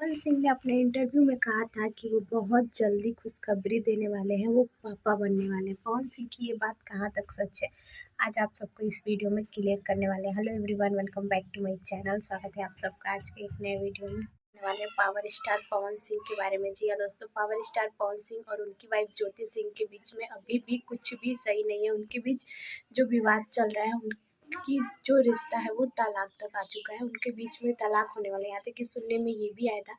पवन सिंह ने अपने इंटरव्यू में कहा था कि वो बहुत जल्दी खुशखबरी देने वाले हैं, वो पापा बनने वाले हैं। पवन सिंह की ये बात कहाँ तक सच है, आज आप सबको इस वीडियो में क्लियर करने वाले हैं। Hello everyone, welcome back to my channel. स्वागत है आप सबका आज के एक नए वीडियो में। करने वाले हैं पावर स्टार पवन सिंह के बारे में। जी हाँ दोस्तों, पावर स्टार पवन सिंह और उनकी वाइफ ज्योति सिंह के बीच में अभी भी कुछ भी सही नहीं है। उनके बीच जो विवाद चल रहा है, कि जो रिश्ता है वो तलाक तक आ चुका है। उनके बीच में तलाक होने वाले। यहाँ तक कि सुनने में ये भी आया था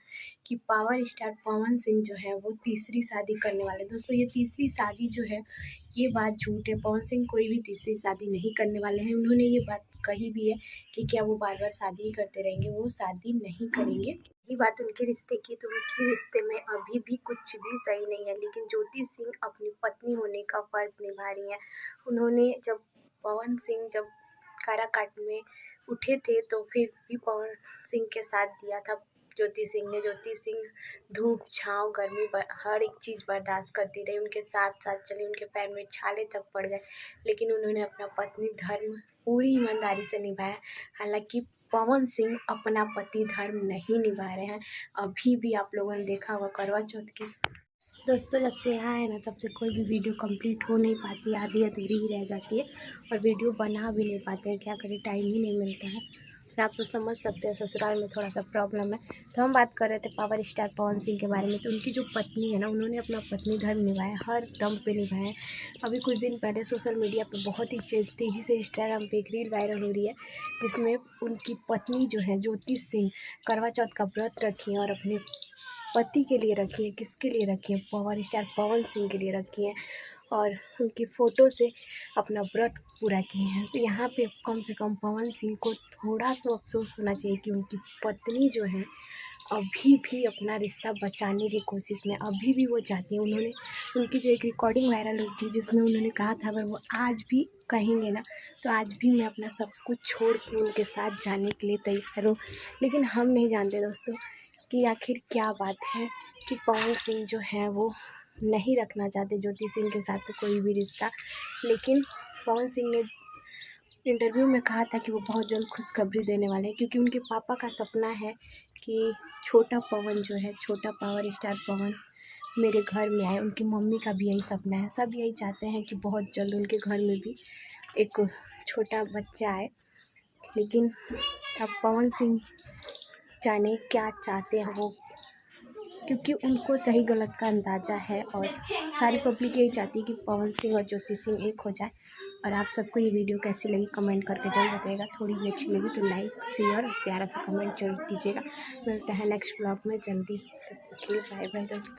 कि पावर स्टार पवन सिंह जो है वो तीसरी शादी करने वाले। दोस्तों, ये तीसरी शादी जो है ये बात झूठ है। पवन सिंह कोई भी तीसरी शादी नहीं करने वाले हैं। उन्होंने ये बात कही भी है कि क्या वो बार बार शादी ही करते रहेंगे, वो शादी नहीं करेंगे। ये बात उनके रिश्ते की, तो उनके रिश्ते में अभी भी कुछ भी सही नहीं है। लेकिन ज्योति सिंह अपनी पत्नी होने का फर्ज निभा रही हैं। उन्होंने जब पवन सिंह जब काराकाट में उठे थे तो फिर भी पवन सिंह के साथ दिया था ज्योति सिंह ने। ज्योति सिंह धूप छाँव गर्मी हर एक चीज़ बर्दाश्त करती रही, उनके साथ साथ चली। उनके पैर में छाले तक पड़ गए, लेकिन उन्होंने अपना पत्नी धर्म पूरी ईमानदारी से निभाया। हालांकि पवन सिंह अपना पति धर्म नहीं निभा रहे हैं। अभी भी आप लोगों ने देखा होगा करवा चौथ की। दोस्तों, जब से यहाँ है ना, तब से कोई भी वीडियो कंप्लीट हो नहीं पाती, आधी अधूरी ही रह जाती है और वीडियो बना भी नहीं पाते हैं। क्या करें, टाइम ही नहीं मिलता है। और आप तो समझ सकते हैं ससुराल में थोड़ा सा प्रॉब्लम है। तो हम बात कर रहे थे पावर स्टार पवन सिंह के बारे में। तो उनकी जो पत्नी है ना, उन्होंने अपना पत्नी धर्म निभाया, हर दम पे निभाया है। अभी कुछ दिन पहले सोशल मीडिया पे बहुत ही तेज़ी से इंस्टाग्राम पे एक रील वायरल हो रही है, जिसमें उनकी पत्नी जो है ज्योति सिंह करवा चौथ का व्रत रखी है और अपने पति के लिए रखी है। किसके लिए रखी है? पावर स्टार पवन सिंह के लिए रखी है और उनकी फ़ोटो से अपना व्रत पूरा किए हैं। तो यहाँ पे कम से कम पवन सिंह को थोड़ा तो अफ़सोस होना चाहिए कि उनकी पत्नी जो है अभी भी अपना रिश्ता बचाने की कोशिश में, अभी भी वो चाहती हैं। उन्होंने उनकी जो एक रिकॉर्डिंग वायरल हुई थी, जिसमें उन्होंने कहा था अगर वो आज भी कहेंगे ना, तो आज भी मैं अपना सब कुछ छोड़ के उनके साथ जाने के लिए तैयार हूँ। लेकिन हम नहीं जानते दोस्तों कि आखिर क्या बात है कि पवन सिंह जो है वो नहीं रखना चाहते ज्योति सिंह के साथ कोई भी रिश्ता। लेकिन पवन सिंह ने इंटरव्यू में कहा था कि वो बहुत जल्द खुशखबरी देने वाले हैं, क्योंकि उनके पापा का सपना है कि छोटा पवन जो है, छोटा पावर स्टार पवन मेरे घर में आए। उनकी मम्मी का भी यही सपना है। सब यही चाहते हैं कि बहुत जल्द उनके घर में भी एक छोटा बच्चा आए। लेकिन अब पवन सिंह जाने क्या चाहते हैं वो, क्योंकि उनको सही गलत का अंदाज़ा है और सारी पब्लिक यही चाहती है कि पवन सिंह और ज्योति सिंह एक हो जाए। और आप सबको ये वीडियो कैसी लगी कमेंट करके जरूर बताइएगा। थोड़ी भी अच्छी लगी तो लाइक शेयर और प्यारा सा कमेंट जरूर कीजिएगा। मिलते हैं नेक्स्ट ब्लॉग में जल्दी। तब तक के लिए बाय बाय दोस्तों।